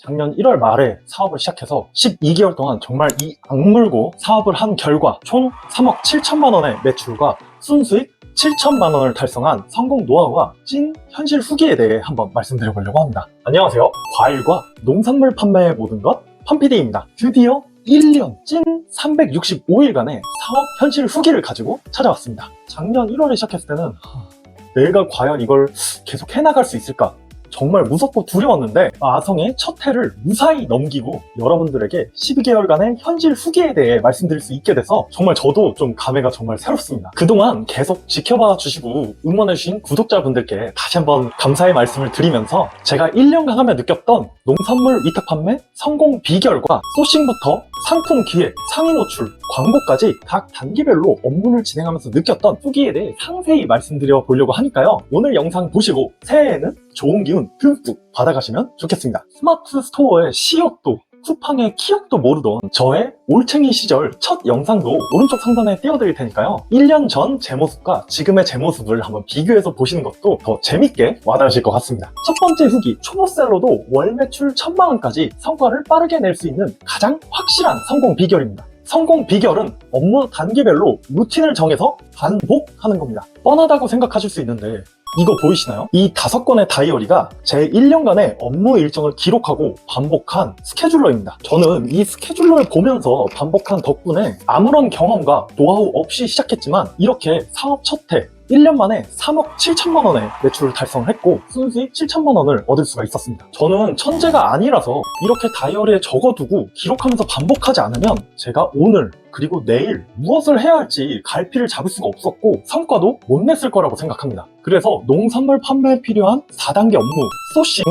작년 1월 말에 사업을 시작해서 12개월 동안 정말 이 악물고 사업을 한 결과 총 3억 7천만 원의 매출과 순수익 7천만 원을 달성한 성공 노하우와 찐 현실 후기에 대해 한번 말씀드려보려고 합니다. 안녕하세요. 과일과 농산물 판매의 모든 것 판PD입니다. 드디어 1년 찐 365일간의 사업 현실 후기를 가지고 찾아왔습니다. 작년 1월에 시작했을 때는 내가 과연 이걸 계속 해나갈 수 있을까? 정말 무섭고 두려웠는데 아성의 첫 해를 무사히 넘기고 여러분들에게 12개월간의 현실 후기에 대해 말씀드릴 수 있게 돼서 정말 저도 좀 감회가 정말 새롭습니다. 그동안 계속 지켜봐 주시고 응원해 주신 구독자분들께 다시 한번 감사의 말씀을 드리면서 제가 1년간 하며 느꼈던 농산물 위탁 판매 성공 비결과 소싱부터 상품 기획, 상위 노출, 광고까지 각 단계별로 업무를 진행하면서 느꼈던 후기에 대해 상세히 말씀드려 보려고 하니까요. 오늘 영상 보시고 새해에는 좋은 기운 듬뿍 받아가시면 좋겠습니다. 스마트 스토어의 시역도 쿠팡의 키역도 모르던 저의 올챙이 시절 첫 영상도 오른쪽 상단에 띄워드릴 테니까요. 1년 전 제 모습과 지금의 제 모습을 한번 비교해서 보시는 것도 더 재밌게 와닿으실 것 같습니다. 첫 번째 후기, 초보셀러도 월 매출 1000만 원까지 성과를 빠르게 낼 수 있는 가장 확실한 성공 비결입니다. 성공 비결은 업무 단계별로 루틴을 정해서 반복하는 겁니다. 뻔하다고 생각하실 수 있는데 이거 보이시나요? 이 5건의 다이어리가 제 1년간의 업무 일정을 기록하고 반복한 스케줄러입니다. 저는 이 스케줄러를 보면서 반복한 덕분에 아무런 경험과 노하우 없이 시작했지만 이렇게 사업 첫 해 1년 만에 3억 7천만 원의 매출을 달성했고 순수익 7천만 원을 얻을 수가 있었습니다. 저는 천재가 아니라서 이렇게 다이어리에 적어두고 기록하면서 반복하지 않으면 제가 오늘 그리고 내일 무엇을 해야 할지 갈피를 잡을 수가 없었고 성과도 못 냈을 거라고 생각합니다. 그래서 농산물 판매에 필요한 4단계 업무, 소싱,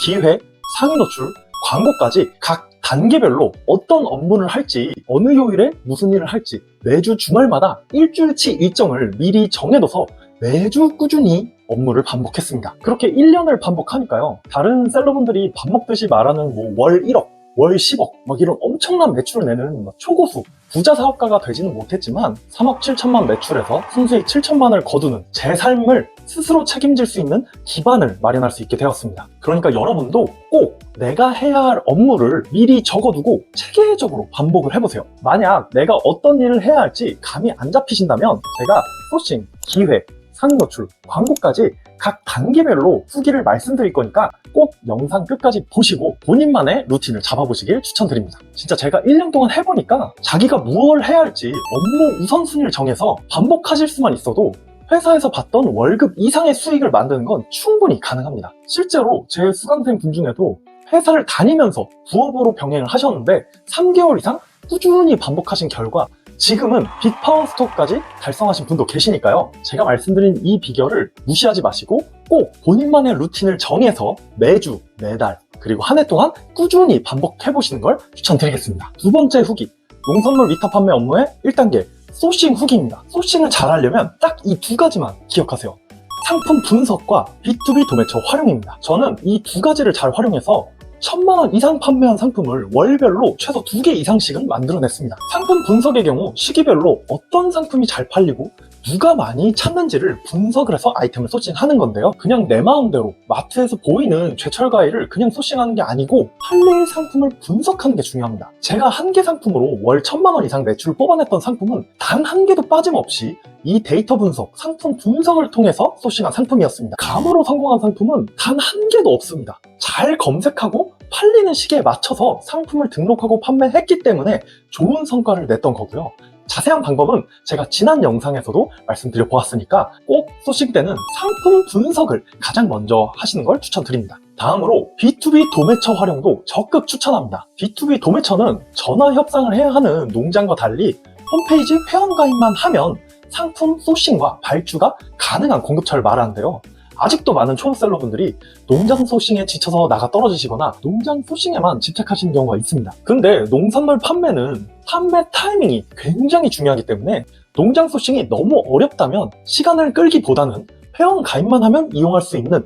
기획, 상위 노출, 광고까지 각 단계별로 어떤 업무를 할지, 어느 요일에 무슨 일을 할지 매주 주말마다 일주일치 일정을 미리 정해둬서 매주 꾸준히 업무를 반복했습니다. 그렇게 1년을 반복하니까요. 다른 셀러분들이 밥 먹듯이 말하는 월 1억, 월 10억 막 이런 엄청난 매출을 내는 초고수 부자 사업가가 되지는 못했지만 3억 7천만 매출에서 순수익 7천만을 거두는 제 삶을 스스로 책임질 수 있는 기반을 마련할 수 있게 되었습니다. 그러니까 여러분도 꼭 내가 해야 할 업무를 미리 적어두고 체계적으로 반복을 해보세요. 만약 내가 어떤 일을 해야 할지 감이 안 잡히신다면 제가 소싱, 기획, 상위 노출, 광고까지 각 단계별로 후기를 말씀드릴 거니까 꼭 영상 끝까지 보시고 본인만의 루틴을 잡아보시길 추천드립니다. 진짜 제가 1년 동안 해보니까 자기가 무엇을 해야 할지 업무 우선순위를 정해서 반복하실 수만 있어도 회사에서 받던 월급 이상의 수익을 만드는 건 충분히 가능합니다. 실제로 제 수강생 분 중에도 회사를 다니면서 부업으로 병행을 하셨는데 3개월 이상 꾸준히 반복하신 결과 지금은 빅파워스토어까지 달성하신 분도 계시니까요. 제가 말씀드린 이 비결을 무시하지 마시고 꼭 본인만의 루틴을 정해서 매주, 매달, 그리고 한 해 동안 꾸준히 반복해보시는 걸 추천드리겠습니다. 두 번째 후기, 농산물 위탁 판매 업무의 1단계 소싱 후기입니다. 소싱을 잘하려면 딱 이 두 가지만 기억하세요. 상품 분석과 B2B 도매처 활용입니다. 저는 이 두 가지를 잘 활용해서 1000만 원 이상 판매한 상품을 월별로 최소 2개 이상씩은 만들어냈습니다. 상품 분석의 경우 시기별로 어떤 상품이 잘 팔리고 누가 많이 찾는지를 분석을 해서 아이템을 소싱하는 건데요. 그냥 내 마음대로 마트에서 보이는 제철 과일을 그냥 소싱하는 게 아니고 팔릴 상품을 분석하는 게 중요합니다. 제가 한 개 상품으로 월 1000만 원 이상 매출을 뽑아냈던 상품은 단 한 개도 빠짐없이 이 데이터 분석, 상품 분석을 통해서 소싱한 상품이었습니다. 감으로 성공한 상품은 단 한 개도 없습니다. 잘 검색하고 팔리는 시기에 맞춰서 상품을 등록하고 판매했기 때문에 좋은 성과를 냈던 거고요. 자세한 방법은 제가 지난 영상에서도 말씀드려 보았으니까 꼭 소싱 때는 상품 분석을 가장 먼저 하시는 걸 추천드립니다. 다음으로 B2B 도매처 활용도 적극 추천합니다. B2B 도매처는 전화 협상을 해야 하는 농장과 달리 홈페이지 회원가입만 하면 상품 소싱과 발주가 가능한 공급처를 말하는데요. 아직도 많은 초보셀러분들이 농장 소싱에 지쳐서 나가 떨어지시거나 농장 소싱에만 집착하시는 경우가 있습니다. 근데 농산물 판매는 판매 타이밍이 굉장히 중요하기 때문에 농장 소싱이 너무 어렵다면 시간을 끌기보다는 회원 가입만 하면 이용할 수 있는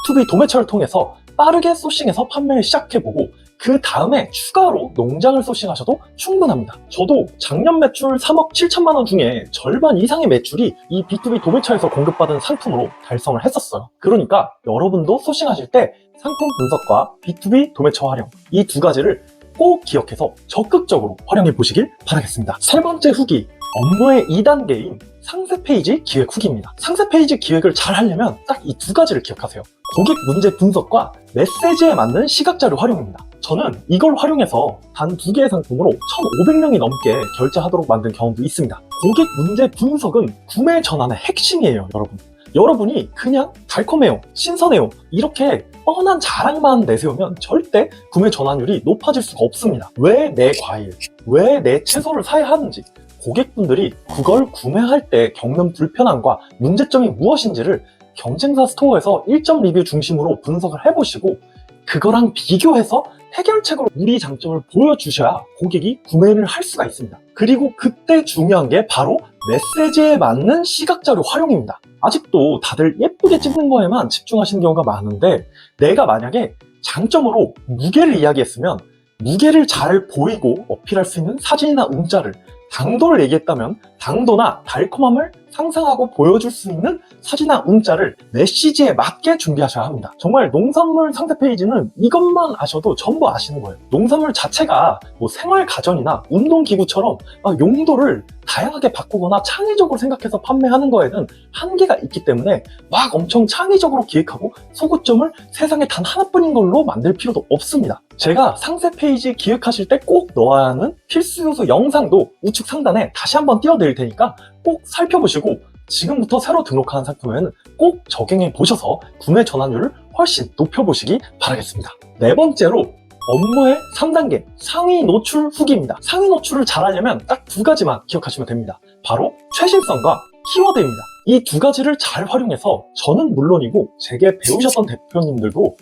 B2B 도매처를 통해서 빠르게 소싱해서 판매를 시작해보고 그 다음에 추가로 농장을 소싱하셔도 충분합니다. 저도 작년 매출 3억 7천만 원 중에 절반 이상의 매출이 이 B2B 도매처에서 공급받은 상품으로 달성을 했었어요. 그러니까 여러분도 소싱하실 때 상품 분석과 B2B 도매처 활용, 이 두 가지를 꼭 기억해서 적극적으로 활용해 보시길 바라겠습니다. 세 번째 후기, 업무의 2단계인 상세 페이지 기획 후기입니다. 상세 페이지 기획을 잘 하려면 딱 이 두 가지를 기억하세요. 고객 문제 분석과 메시지에 맞는 시각자료 활용입니다. 저는 이걸 활용해서 단 2개의 상품으로 1,500명이 넘게 결제하도록 만든 경험도 있습니다. 고객 문제 분석은 구매 전환의 핵심이에요, 여러분. 여러분이 그냥 달콤해요, 신선해요, 이렇게 뻔한 자랑만 내세우면 절대 구매 전환율이 높아질 수가 없습니다. 왜 내 과일, 왜 내 채소를 사야 하는지, 고객분들이 그걸 구매할 때 겪는 불편함과 문제점이 무엇인지를 경쟁사 스토어에서 1점 리뷰 중심으로 분석을 해보시고 그거랑 비교해서 해결책으로 우리 장점을 보여주셔야 고객이 구매를 할 수가 있습니다. 그리고 그때 중요한 게 바로 메시지에 맞는 시각자료 활용입니다. 아직도 다들 예쁘게 찍는 거에만 집중하시는 경우가 많은데, 내가 만약에 장점으로 무게를 이야기했으면 무게를 잘 보이고 어필할 수 있는 사진이나 문자를, 당도를 얘기했다면 당도나 달콤함을 상상하고 보여줄 수 있는 사진이나 문자를 메시지에 맞게 준비하셔야 합니다. 정말 농산물 상세 페이지는 이것만 아셔도 전부 아시는 거예요. 농산물 자체가 뭐 생활가전이나 운동기구처럼 용도를 다양하게 바꾸거나 창의적으로 생각해서 판매하는 거에는 한계가 있기 때문에 막 엄청 창의적으로 기획하고 소구점을 세상에 단 하나뿐인 걸로 만들 필요도 없습니다. 제가 상세 페이지 기획하실 때 꼭 넣어야 하는 필수 요소 영상도 우측 상단에 다시 한번 띄워드릴 테니까 꼭 살펴보시고 지금부터 새로 등록하는 상품에는 꼭 적용해 보셔서 구매 전환율을 훨씬 높여보시기 바라겠습니다. 네 번째로 업무의 3단계 상위 노출 후기입니다. 상위 노출을 잘하려면 딱 2가지만 기억하시면 됩니다. 바로 최신성과 키워드입니다. 이 2가지를 잘 활용해서 저는 물론이고 제게 배우셨던 대표님들도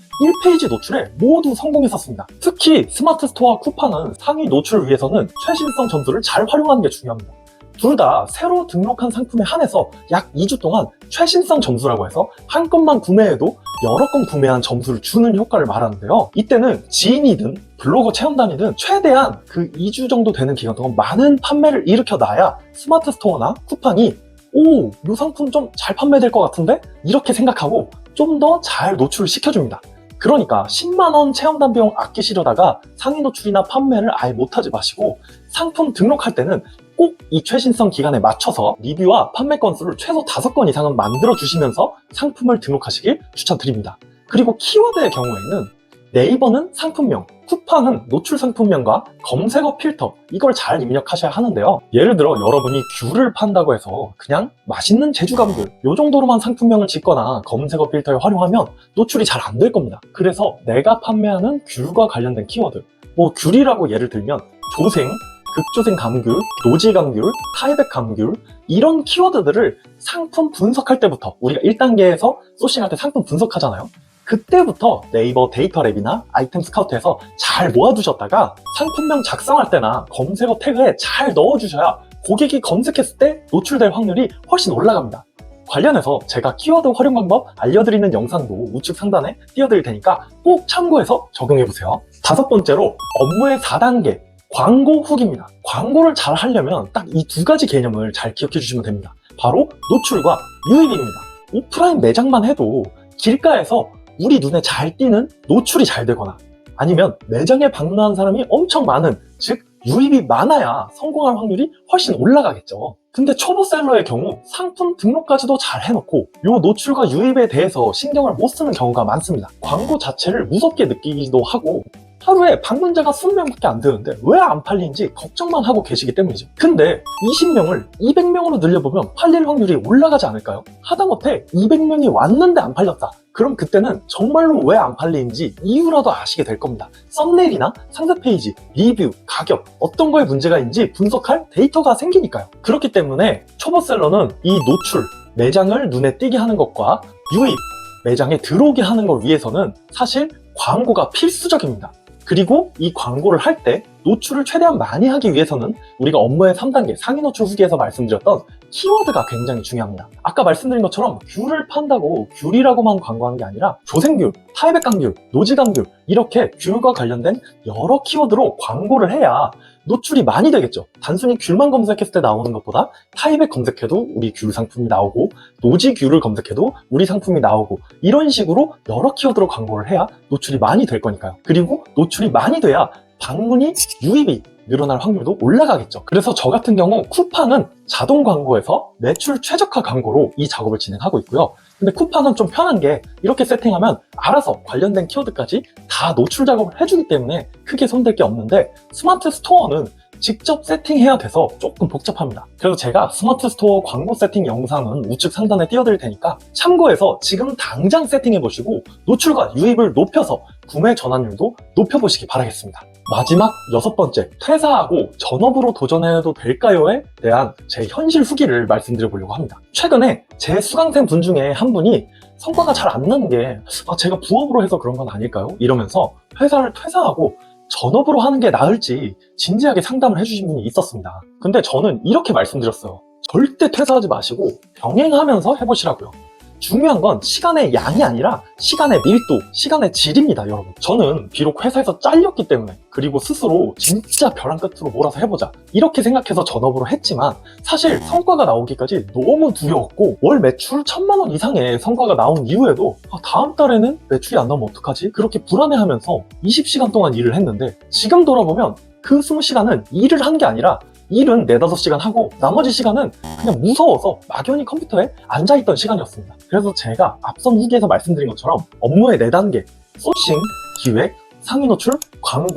1페이지 노출에 모두 성공했었습니다. 특히 스마트 스토어와 쿠팡은 상위 노출을 위해서는 최신성 점수를 잘 활용하는 게 중요합니다. 둘 다 새로 등록한 상품에 한해서 약 2주 동안 최신성 점수라고 해서 한 건만 구매해도 여러 건 구매한 점수를 주는 효과를 말하는데요. 이때는 지인이든 블로거 체험단이든 최대한 그 2주 정도 되는 기간 동안 많은 판매를 일으켜놔야 스마트 스토어나 쿠팡이 오, 이 상품 좀 잘 판매될 것 같은데? 이렇게 생각하고 좀 더 잘 노출을 시켜줍니다. 그러니까 10만원 체험단 비용 아끼시려다가 상위 노출이나 판매를 아예 못하지 마시고 상품 등록할 때는 꼭 이 최신성 기간에 맞춰서 리뷰와 판매 건수를 최소 5건 이상은 만들어 주시면서 상품을 등록하시길 추천드립니다. 그리고 키워드의 경우에는 네이버는 상품명, 쿠팡은 노출 상품명과 검색어 필터, 이걸 잘 입력하셔야 하는데요. 예를 들어 여러분이 귤을 판다고 해서 그냥 맛있는 제주감귤 이 정도로만 상품명을 짓거나 검색어 필터에 활용하면 노출이 잘 안 될 겁니다. 그래서 내가 판매하는 귤과 관련된 키워드, 뭐 귤이라고 예를 들면 조생, 극조생 감귤, 노지 감귤, 타이백 감귤, 이런 키워드들을 상품 분석할 때부터, 우리가 1단계에서 소싱할 때 상품 분석하잖아요. 그때부터 네이버 데이터 랩이나 아이템 스카우트에서 잘 모아두셨다가 상품명 작성할 때나 검색어 태그에 잘 넣어주셔야 고객이 검색했을 때 노출될 확률이 훨씬 올라갑니다. 관련해서 제가 키워드 활용 방법 알려드리는 영상도 우측 상단에 띄워드릴 테니까 꼭 참고해서 적용해보세요. 5번째로 업무의 4단계 광고 후기입니다. 광고를 잘 하려면 딱 이 2가지 개념을 잘 기억해 주시면 됩니다. 바로 노출과 유입입니다. 오프라인 매장만 해도 길가에서 우리 눈에 잘 띄는 노출이 잘 되거나 아니면 매장에 방문하는 사람이 엄청 많은, 즉 유입이 많아야 성공할 확률이 훨씬 올라가겠죠. 근데 초보셀러의 경우 상품 등록까지도 잘 해놓고 요 노출과 유입에 대해서 신경을 못 쓰는 경우가 많습니다. 광고 자체를 무섭게 느끼기도 하고 하루에 방문자가 20명밖에 안 되는데 왜 안 팔리는지 걱정만 하고 계시기 때문이죠. 근데 20명을 200명으로 늘려보면 팔릴 확률이 올라가지 않을까요? 하다못해 200명이 왔는데 안 팔렸다. 그럼 그때는 정말로 왜 안 팔리는지 이유라도 아시게 될 겁니다. 썸네일이나 상세 페이지, 리뷰, 가격, 어떤 거에 문제가 있는지 분석할 데이터가 생기니까요. 그렇기 때문에 초보셀러는 이 노출, 매장을 눈에 띄게 하는 것과 유입, 매장에 들어오게 하는 걸 위해서는 사실 광고가 필수적입니다. 그리고 이 광고를 할 때 노출을 최대한 많이 하기 위해서는 우리가 업무의 3단계 상위 노출 후기에서 말씀드렸던 키워드가 굉장히 중요합니다. 아까 말씀드린 것처럼 귤을 판다고 귤이라고만 광고하는 게 아니라 조생귤, 타이백감귤, 노지감귤 이렇게 귤과 관련된 여러 키워드로 광고를 해야 노출이 많이 되겠죠. 단순히 귤만 검색했을 때 나오는 것보다 타이백 검색해도 우리 귤 상품이 나오고 노지 귤을 검색해도 우리 상품이 나오고 이런 식으로 여러 키워드로 광고를 해야 노출이 많이 될 거니까요. 그리고 노출이 많이 돼야 방문이 유입이 늘어날 확률도 올라가겠죠. 그래서 저 같은 경우 쿠팡은 자동 광고에서 매출 최적화 광고로 이 작업을 진행하고 있고요. 근데 쿠팡은 좀 편한 게 이렇게 세팅하면 알아서 관련된 키워드까지 다 노출 작업을 해주기 때문에 크게 손댈 게 없는데 스마트 스토어는 직접 세팅해야 돼서 조금 복잡합니다. 그래서 제가 스마트 스토어 광고 세팅 영상은 우측 상단에 띄워드릴 테니까 참고해서 지금 당장 세팅해보시고 노출과 유입을 높여서 구매 전환율도 높여보시기 바라겠습니다. 마지막 6번째, 퇴사하고 전업으로 도전해도 될까요?에 대한 제 현실 후기를 말씀드려보려고 합니다. 최근에 제 수강생 분 중에 한 분이 성과가 잘 안 나는 게 제가 부업으로 해서 그런 건 아닐까요? 이러면서 회사를 퇴사하고 전업으로 하는 게 나을지 진지하게 상담을 해주신 분이 있었습니다. 근데 저는 이렇게 말씀드렸어요. 절대 퇴사하지 마시고 병행하면서 해보시라고요. 중요한 건 시간의 양이 아니라 시간의 밀도, 시간의 질입니다, 여러분. 저는 비록 회사에서 잘렸기 때문에 그리고 스스로 진짜 벼랑 끝으로 몰아서 해보자 이렇게 생각해서 전업으로 했지만 사실 성과가 나오기까지 너무 두려웠고 월 매출 1,000만 원 이상의 성과가 나온 이후에도 다음 달에는 매출이 안 나오면 어떡하지? 그렇게 불안해하면서 20시간 동안 일을 했는데 지금 돌아보면 그 20시간은 일을 한 게 아니라 일은 4, 5시간 하고 나머지 시간은 그냥 무서워서 막연히 컴퓨터에 앉아있던 시간이었습니다. 그래서 제가 앞선 후기에서 말씀드린 것처럼 업무의 4단계, 소싱, 기획, 상위 노출, 광고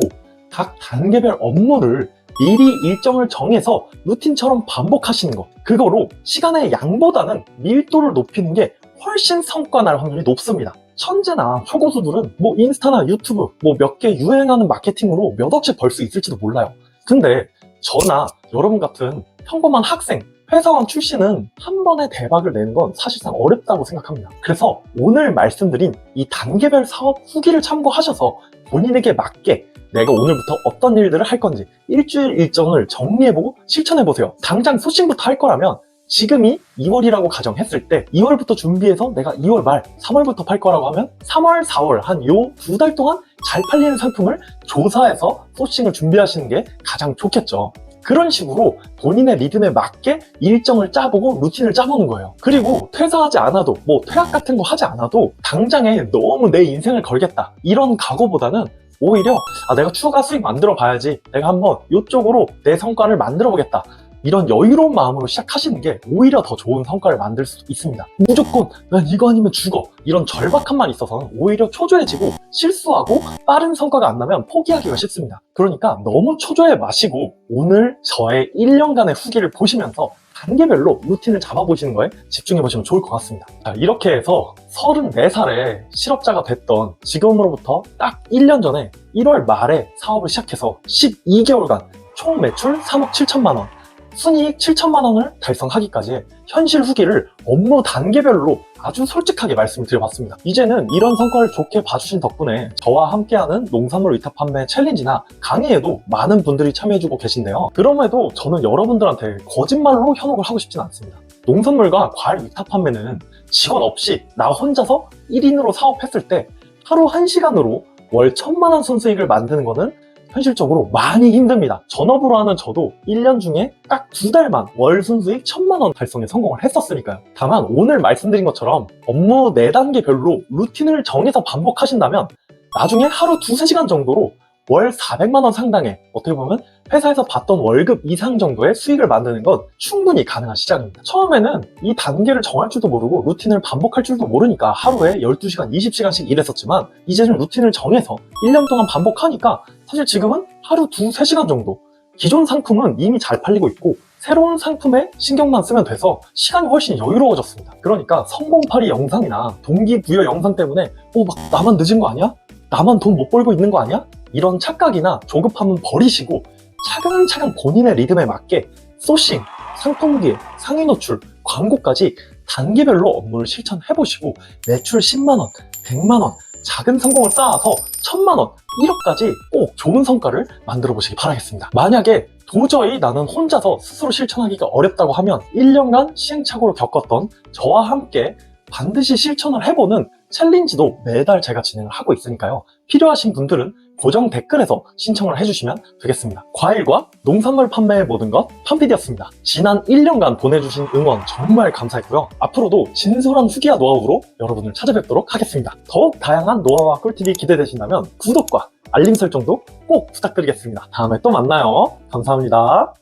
각 단계별 업무를 미리 일정을 정해서 루틴처럼 반복하시는 것, 그거로 시간의 양보다는 밀도를 높이는 게 훨씬 성과 날 확률이 높습니다. 천재나 초고수들은 뭐 인스타나 유튜브 뭐 몇 개 유행하는 마케팅으로 몇 억씩 벌 수 있을지도 몰라요. 근데 저나 여러분 같은 평범한 학생, 회사원 출신은 한 번에 대박을 내는 건 사실상 어렵다고 생각합니다. 그래서 오늘 말씀드린 이 단계별 사업 후기를 참고하셔서 본인에게 맞게 내가 오늘부터 어떤 일들을 할 건지 일주일 일정을 정리해보고 실천해보세요. 당장 소싱부터 할 거라면 지금이 2월이라고 가정했을 때 2월부터 준비해서 내가 2월 말 3월부터 팔 거라고 하면 3월, 4월 한 요 2달 동안 잘 팔리는 상품을 조사해서 소싱을 준비하시는 게 가장 좋겠죠. 그런 식으로 본인의 리듬에 맞게 일정을 짜보고 루틴을 짜보는 거예요. 그리고 퇴사하지 않아도 뭐 퇴학 같은 거 하지 않아도 당장에 너무 내 인생을 걸겠다 이런 각오보다는 오히려 내가 추가 수익 만들어 봐야지, 내가 한번 이쪽으로 내 성과를 만들어 보겠다 이런 여유로운 마음으로 시작하시는 게 오히려 더 좋은 성과를 만들 수 있습니다. 무조건 난 이거 아니면 죽어 이런 절박함만 있어서는 오히려 초조해지고 실수하고 빠른 성과가 안 나면 포기하기가 쉽습니다. 그러니까 너무 초조해 마시고 오늘 저의 1년간의 후기를 보시면서 단계별로 루틴을 잡아보시는 거에 집중해보시면 좋을 것 같습니다. 자, 이렇게 해서 34살에 실업자가 됐던 지금으로부터 딱 1년 전에 1월 말에 사업을 시작해서 12개월간 총 매출 3억 7천만 원, 순이익 7천만 원을 달성하기까지의 현실 후기를 업무 단계별로 아주 솔직하게 말씀을 드려봤습니다. 이제는 이런 성과를 좋게 봐주신 덕분에 저와 함께하는 농산물 위탁 판매 챌린지나 강의에도 많은 분들이 참여해주고 계신데요. 그럼에도 저는 여러분들한테 거짓말로 현혹을 하고 싶진 않습니다. 농산물과 과일 위탁 판매는 직원 없이 나 혼자서 1인으로 사업했을 때 하루 1시간으로 월 1,000만 원 순수익을 만드는 거는 현실적으로 많이 힘듭니다. 전업으로 하는 저도 1년 중에 딱 2달만 월 순수익 1,000만 원 달성에 성공을 했었으니까요. 다만 오늘 말씀드린 것처럼 업무 4단계별로 루틴을 정해서 반복하신다면 나중에 하루 2-3시간 정도로 월 400만 원 상당의 어떻게 보면 회사에서 받던 월급 이상 정도의 수익을 만드는 건 충분히 가능한 시작입니다. 처음에는 이 단계를 정할 줄도 모르고 루틴을 반복할 줄도 모르니까 하루에 12시간, 20시간씩 일했었지만 이제는 루틴을 정해서 1년 동안 반복하니까 사실 지금은 하루 2-3시간 정도, 기존 상품은 이미 잘 팔리고 있고 새로운 상품에 신경만 쓰면 돼서 시간이 훨씬 여유로워졌습니다. 그러니까 성공파리 영상이나 동기부여 영상 때문에 막 나만 늦은 거 아니야? 나만 돈 못 벌고 있는 거 아니야? 이런 착각이나 조급함은 버리시고 차근차근 본인의 리듬에 맞게 소싱, 상품 기획, 상위 노출, 광고까지 단계별로 업무를 실천해보시고 매출 10만 원, 100만 원, 작은 성공을 쌓아서 1000만원, 1억까지 꼭 좋은 성과를 만들어 보시기 바라겠습니다. 만약에 도저히 나는 혼자서 스스로 실천하기가 어렵다고 하면 1년간 시행착오를 겪었던 저와 함께 반드시 실천을 해보는 챌린지도 매달 제가 진행을 하고 있으니까요. 필요하신 분들은 고정 댓글에서 신청을 해주시면 되겠습니다. 과일과 농산물 판매의 모든 것 판피디였습니다. 지난 1년간 보내주신 응원 정말 감사했고요. 앞으로도 진솔한 후기와 노하우로 여러분을 찾아뵙도록 하겠습니다. 더욱 다양한 노하우와 꿀팁이 기대되신다면 구독과 알림 설정도 꼭 부탁드리겠습니다. 다음에 또 만나요. 감사합니다.